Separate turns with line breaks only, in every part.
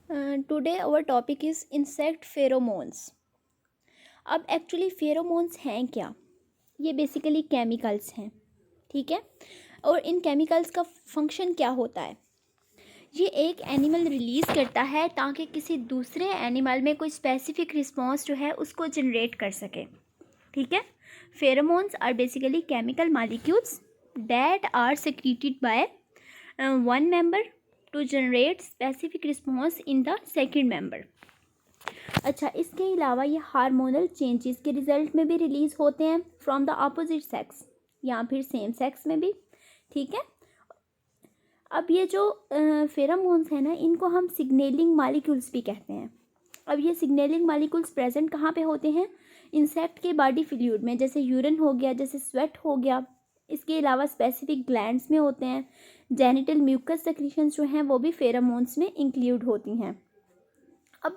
Today our topic is insect pheromones. अब actually pheromones हैं क्या? ये बेसिकली केमिकल्स हैं, ठीक है। और इन केमिकल्स का फंक्शन क्या होता है? ये एक एनिमल रिलीज़ करता है ताकि किसी दूसरे एनिमल में कोई स्पेसिफिक रिस्पॉन्स जो है उसको जनरेट कर सके, ठीक है। Pheromones are basically chemical molecules that are secreted by one member to generate specific response in the second member. अच्छा, इसके अलावा ये हार्मोनल चेंजेस के रिजल्ट में भी रिलीज होते हैं फ्रॉम द अपोजिट सेक्स या फिर सेम सेक्स में भी, ठीक है। अब ये जो फेरोमोन्स है ना, इनको हम सिग्नलिंग मॉलिक्यूल्स भी कहते हैं। अब ये सिग्नलिंग मॉलिक्यूल्स प्रेजेंट कहाँ पे होते हैं? इंसेक्ट के बॉडी फ्लूइड में, जैसे यूरिन हो गया, जैसे स्वेट हो गया। इसके अलावा स्पेसिफिक ग्लैंड्स में होते हैं। जेनिटल म्यूकस सेक्रीशंस जो हैं वो भी फेरोमोन्स में इंक्लूड होती हैं। अब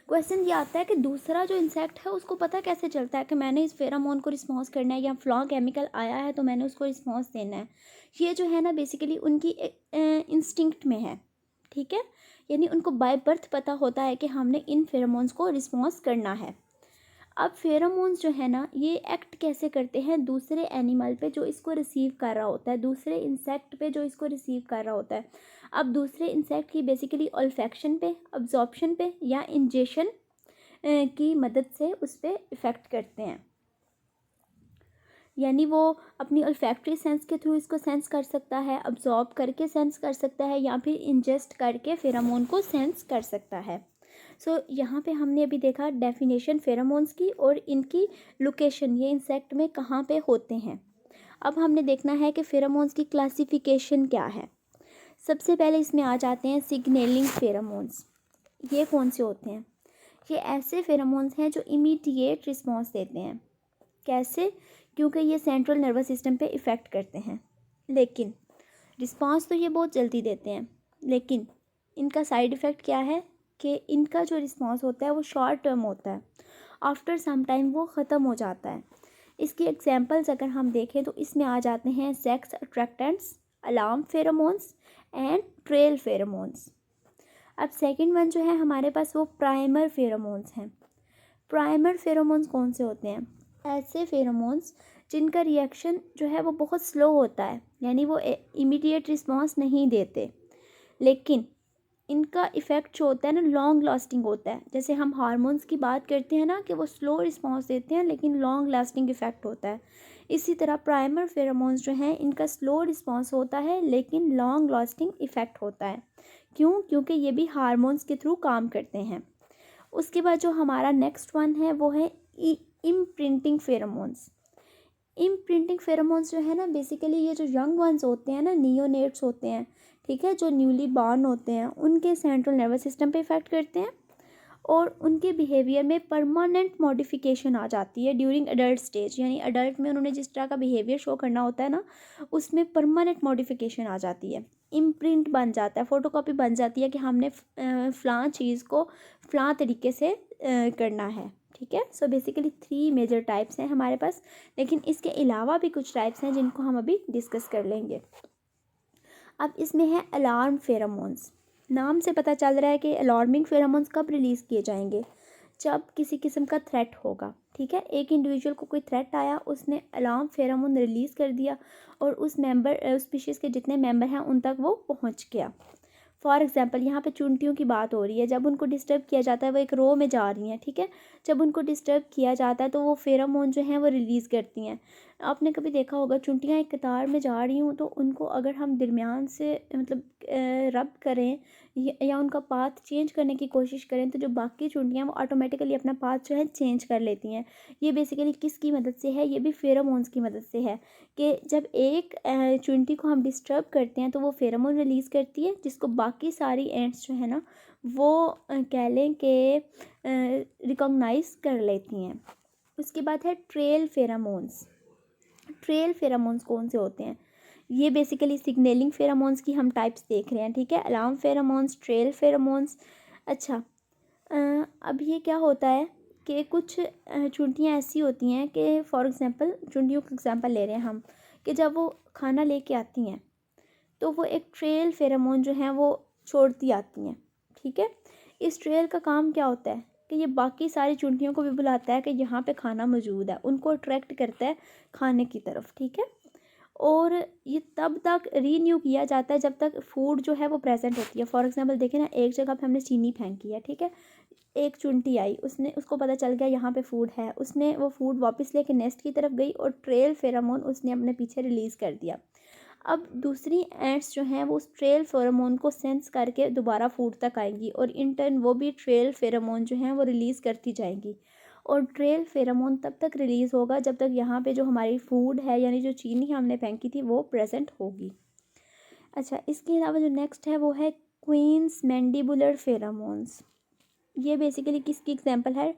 क्वेश्चन ये आता है कि दूसरा जो इंसेक्ट है उसको पता कैसे चलता है कि मैंने इस फेरोमोन को रिस्पॉन्स करना है या फ्लॉ केमिकल आया है तो मैंने उसको रिस्पॉन्स देना है। ये जो है ना बेसिकली उनकी इंस्टिंक्ट में है, ठीक है। यानी उनको बाय बर्थ पता होता है कि हमने इन फेरोमोन्स को रिस्पॉन्स करना है। अब फेरोमोन्स जो है ना, ये एक्ट कैसे करते हैं दूसरे एनिमल पे जो इसको रिसीव कर रहा होता है, दूसरे इंसेक्ट पे जो इसको रिसीव कर रहा होता है। अब दूसरे इंसेक्ट की बेसिकली ऑल्फैक्शन पे, अब्जॉर्प्शन पे या इंजेशन की मदद से उस पर इफ़ेक्ट करते हैं। यानी वो अपनी ऑल्फैक्टरी सेंस के थ्रू इसको सेंस कर सकता है, अब्जॉर्ब करके सेंस कर सकता है या फिर इंजेस्ट करके फेरोमोन को सेंस कर सकता है। यहाँ पे हमने अभी देखा डेफिनेशन फेरोमोन्स की और इनकी लोकेशन, ये इंसेक्ट में कहाँ पे होते हैं। अब हमने देखना है कि फेरोमोन्स की क्लासिफिकेशन क्या है। सबसे पहले इसमें आ जाते हैं सिग्नलिंग फेरोमोन्स। ये कौन से होते हैं? ये ऐसे फेरोमोन्स हैं जो इमीडिएट रिस्पॉन्स देते हैं। कैसे? क्योंकि ये सेंट्रल नर्वस सिस्टम पे इफ़ेक्ट करते हैं, लेकिन रिस्पॉन्स तो ये बहुत जल्दी देते हैं, लेकिन इनका साइड इफ़ेक्ट क्या है कि इनका जो रिस्पॉन्स होता है वो शॉर्ट टर्म होता है, आफ्टर सम टाइम वो ख़त्म हो जाता है। इसकी एग्जांपल्स अगर हम देखें तो इसमें आ जाते हैं sex attractants, alarm pheromones and trail pheromones. अब सेकंड वन जो है हमारे पास वो प्राइमर फेरोमोन्स हैं। प्राइमर फेरोमोन्स कौन से होते हैं? ऐसे फेरोमोन्स जिनका रिएक्शन जो है वो बहुत स्लो होता है, यानी वो इमीडिएट रिस्पॉन्स नहीं देते, लेकिन इनका इफ़ेक्ट जो होता है ना लॉन्ग लास्टिंग होता है। जैसे हम हार्मोन्स की बात करते हैं ना कि वो स्लो रिस्पॉन्स देते हैं लेकिन लॉन्ग लास्टिंग इफ़ेक्ट होता है, इसी तरह प्राइमर फेरोमोन्स जो हैं इनका स्लो रिस्पॉन्स होता है लेकिन लॉन्ग लास्टिंग इफ़ेक्ट होता है। क्यों? क्योंकि ये भी हार्मोन्स के थ्रू काम करते हैं। उसके बाद जो हमारा नेक्स्ट वन है वो है इम्प्रिंटिंग फेरोमोन्स। इम्प्रिंटिंग फेरोमोन्स जो है ना बेसिकली ये जो यंग वंस होते हैं ना, नियोनेट्स होते हैं, ठीक है, जो न्यूली बॉर्न होते हैं, उनके सेंट्रल नर्वस सिस्टम पे इफ़ेक्ट करते हैं और उनके बिहेवियर में परमानेंट मॉडिफिकेशन आ जाती है ड्यूरिंग अडल्ट स्टेज। यानी अडल्ट में उन्होंने जिस तरह का बिहेवियर शो करना होता है ना, उसमें परमानेंट मॉडिफिकेशन आ जाती है, इम्प्रिंट बन जाता है, फ़ोटोकॉपी बन जाती है कि हमने फ़लाँ चीज़ को फ़लाँ तरीके से करना है, ठीक है। सो बेसिकली 3 मेजर टाइप्स हैं हमारे पास, लेकिन इसके अलावा भी कुछ टाइप्स हैं जिनको हम अभी डिस्कस कर लेंगे। अब इसमें है अलार्म फेरोमोन्स। नाम से पता चल रहा है कि अलार्मिंग फेरोमोन्स कब रिलीज़ किए जाएंगे? जब किसी किस्म का थ्रेट होगा, ठीक है। एक इंडिविजुअल को कोई थ्रेट आया, उसने अलार्म फेरोमोन रिलीज़ कर दिया और उस स्पीशीज़ के जितने मेंबर हैं उन तक वो पहुंच गया। फॉर एग्जांपल यहाँ पे चुनटियों की बात हो रही है, जब उनको डिस्टर्ब किया जाता है वो एक रो में जा रही हैं, ठीक है। जब उनको डिस्टर्ब किया जाता है तो वो फेरोमोन जो हैं वो रिलीज़ करती हैं। आपने कभी देखा होगा चुनटियाँ एक कतार में जा रही हूँ तो उनको अगर हम दरमियान से मतलब रब करें या उनका पाथ चेंज करने की कोशिश करें तो जो बाकी चुनटियाँ वो ऑटोमेटिकली अपना पाथ जो है चेंज कर लेती हैं। ये बेसिकली किसकी मदद से है? ये भी फेरोमोन्स की मदद से है कि जब एक चुनटी को हम डिस्टर्ब करते हैं तो वो फेरोमोन रिलीज़ करती है, जिसको बाकी सारी एंट्स जो है ना वो कह लें कि रिकॉग्नाइज कर लेती हैं। उसके बाद है ट्रेल फेरोमोन्स। ट्रेल फेरोमोन्स कौन से होते हैं? ये बेसिकली सिग्नलिंग फेरोमोन्स की हम टाइप्स देख रहे हैं, ठीक है। Alarm pheromones, trail pheromones. अच्छा, अब ये क्या होता है कि कुछ चुनटियाँ ऐसी होती हैं कि फॉर एग्जांपल चुनटियों का एग्जांपल ले रहे हैं हम, कि जब वो खाना लेके आती हैं तो वो एक ट्रेल फेरोमोन जो है वो छोड़ती आती हैं, ठीक है। इस ट्रेल का काम क्या होता है कि ये बाकी सारी चुनटियों को भी बुलाता है कि यहाँ पे खाना मौजूद है, उनको अट्रैक्ट करता है खाने की तरफ, ठीक है। और ये तब तक रीन्यू किया जाता है जब तक फूड जो है वो प्रेजेंट होती है। फॉर एग्जांपल देखें ना, एक जगह पे हमने चीनी फेंकी है, ठीक है, एक चुनटी आई, उसको पता चल गया यहाँ पे फूड है, उसने वो फूड वापस लेके नेस्ट की तरफ गई और ट्रेल फेरोमोन उसने अपने पीछे रिलीज़ कर दिया। अब दूसरी एंट्स जो हैं वो उस ट्रेल फेरोमोन को सेंस करके दोबारा फूड तक आएंगी और इन टर्न वो भी ट्रेल फेरोमोन जो हैं वो रिलीज़ करती जाएंगी। और ट्रेल फेरोमोन तब तक रिलीज़ होगा जब तक यहाँ पे जो हमारी फूड है यानी जो चीनी हमने फेंकी थी वो प्रेजेंट होगी। अच्छा, इसके अलावा जो नेक्स्ट है वो है क्वींस मैंडिबुलर फेरोमोन्स। ये बेसिकली किसकी एग्जांपल है?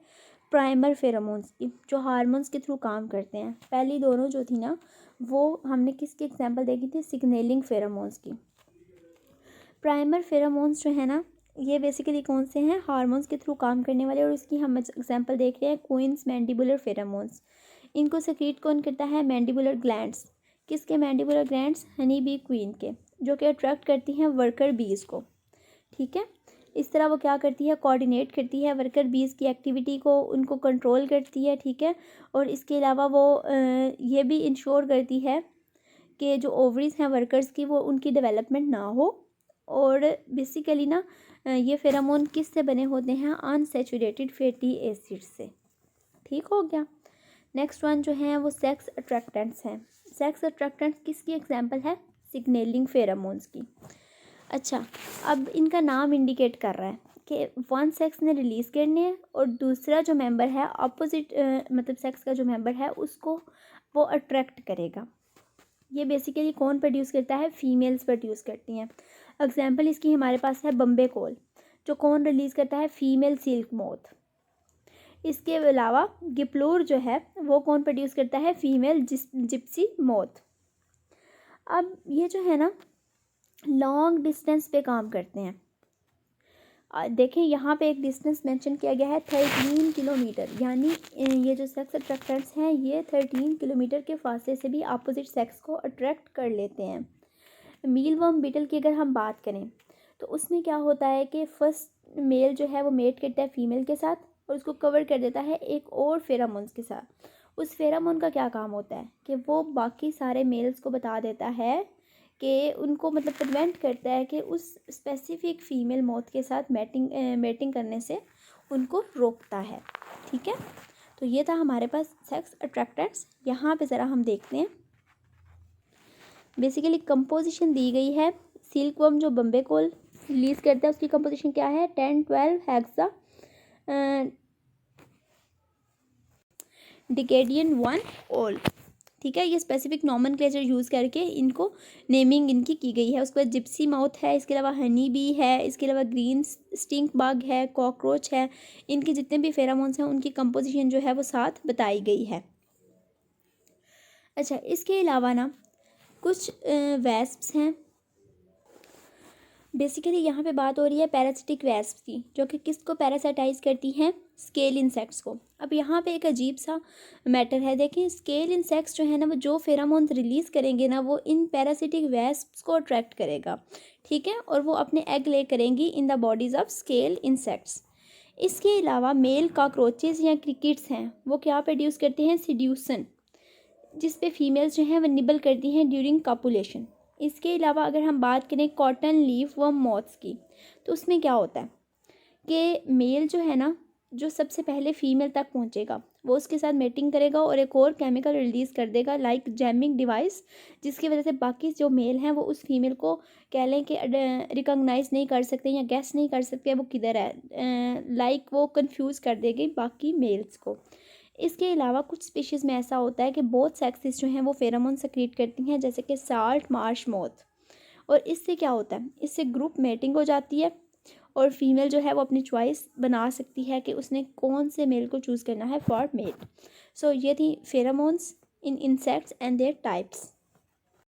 प्राइमर फेरोमोन्स की, जो हार्मोन्स के थ्रू काम करते हैं। पहली दोनों जो थी ना वो हमने किसकी एग्जांपल देखी थी? सिग्नलिंग फेरोमोन्स की। प्राइमर फेरोमोन्स जो है ना ये बेसिकली कौन से हैं? हार्मोन्स के थ्रू काम करने वाले, और इसकी हम एग्जांपल देख रहे हैं क्वींस मैंडिबुलर फेरोमोन्स। इनको सेक्रीट कौन करता है? Mandibular glands. किसके mandibular glands? Honey bee queen के, जो कि अट्रैक्ट करती हैं वर्कर बीज को, ठीक है। इस तरह वो क्या करती है? कोऑर्डिनेट करती है वर्कर बीज की एक्टिविटी को, उनको कंट्रोल करती है, ठीक है। और इसके अलावा वो ये भी इंश्योर करती है कि जो ओवरीज हैं वर्कर्स की वो उनकी डेवलपमेंट ना हो। और बेसिकली ना ये फेरोमोन किस से बने होते हैं? अनसैचुरेटेड फैटी एसिड से, ठीक हो गया। नेक्स्ट वन जो है वो सेक्स अट्रैक्टेंट्स हैं। सेक्स अट्रैक्टेंट्स किसकी एग्जांपल है? सिग्नलिंग फेरोमोन्स की। अच्छा, अब इनका नाम इंडिकेट कर रहा है कि वन सेक्स ने रिलीज़ करने हैं और दूसरा जो मेंबर है अपोजिट मतलब सेक्स का जो मेंबर है उसको वो अट्रैक्ट करेगा। ये बेसिकली कौन प्रोड्यूस करता है? फीमेल्स प्रोड्यूस करती हैं। एग्जांपल इसकी हमारे पास है बम्बे कोल, जो कौन रिलीज़ करता है? Female silk moth. इसके अलावा गिप्लोर जो है वो कौन प्रोड्यूस करता है? Female Gypsy moth. अब ये जो है ना लॉन्ग डिस्टेंस पे काम करते हैं। देखें यहाँ पे एक डिस्टेंस मेंशन किया गया है 13 किलोमीटर, यानी ये जो सेक्स अट्रैक्टेंट्स हैं ये 13 किलोमीटर के फासले से भी अपोजिट सेक्स को अट्रैक्ट कर लेते हैं। मील वर्म बीटल की अगर हम बात करें तो उसमें क्या होता है कि फर्स्ट मेल जो है वो मेट करता है फीमेल के साथ और उसको कवर कर देता है एक और फेरामोन्स के साथ। उस फेरामोन का क्या काम होता है कि वो बाकी सारे मेल्स को बता देता है कि उनको मतलब प्रिवेंट करता है कि उस स्पेसिफिक फ़ीमेल मौत के साथ मेटिंग करने से उनको रोकता है, ठीक है। तो ये था हमारे पास सेक्स अट्रैक्टेंट्स। यहाँ पे ज़रा हम देखते हैं, बेसिकली कंपोजिशन दी गई है। सिल्कवर्म जो बम्बे कोल रिलीज़ करता है उसकी कंपोजिशन क्या है? 10-12 हेक्सा डिकेडियन 1 ओल, ठीक है। ये स्पेसिफिक नॉमेनक्लेचर यूज़ करके इनको नेमिंग इनकी की गई है। उसके बाद जिप्सी माउथ है, इसके अलावा हनी बी है, इसके अलावा ग्रीन स्टिंक बग है, कॉकरोच है। इनके जितने भी फेरामोन्स हैं उनकी कंपोजिशन जो है वो साथ बताई गई है। अच्छा, इसके अलावा ना कुछ वेस्प्स हैं। बेसिकली यहाँ पे बात हो रही है पैरासिटिक वेस्प की, जो कि किसको पैरासाइटाइज करती हैं? स्केल इंसेक्ट्स को। अब यहाँ पे एक अजीब सा मैटर है, देखें स्केल इंसेक्ट्स जो है ना वो जो फेरामोन्स रिलीज़ करेंगे ना वो इन पैरासिटिक वेस्प्स को अट्रैक्ट करेगा, ठीक है, और वो अपने एग ले करेंगी in the bodies of scale insects. इसके अलावा मेल कॉकरोचेस या क्रिकेट्स हैं वो क्या प्रोड्यूस करते हैं? सीड्यूसन, जिस पे फीमेल्स जो हैं वो निबल करती हैं ड्यूरिंग कॉपुलेशन। इसके अलावा अगर हम बात करें कॉटन लीफ वर्म मॉथ्स की, तो उसमें क्या होता है कि मेल जो है ना जो सबसे पहले फीमेल तक पहुंचेगा वो उसके साथ मेटिंग करेगा और एक और केमिकल रिलीज़ कर देगा लाइक जैमिंग डिवाइस, जिसकी वजह से बाकी जो मेल हैं वो उस फीमेल को कह लें कि रिकॉग्नाइज नहीं कर सकते या गैस नहीं कर सकते वो किधर है, लाइक वो कंफ्यूज कर देगी बाकी मेल्स को। इसके अलावा कुछ स्पीशीज़ में ऐसा होता है कि बोथ सेक्सेस जो हैं वो फेरोमोन सेक्रीट करती हैं, जैसे कि साल्ट मार्श मोथ, और इससे क्या होता है? इससे ग्रुप मेटिंग हो जाती है और फीमेल जो है वो अपनी चॉइस बना सकती है कि उसने कौन से मेल को चूज़ करना है फॉर मेट। सो ये थी pheromones in insects and there types.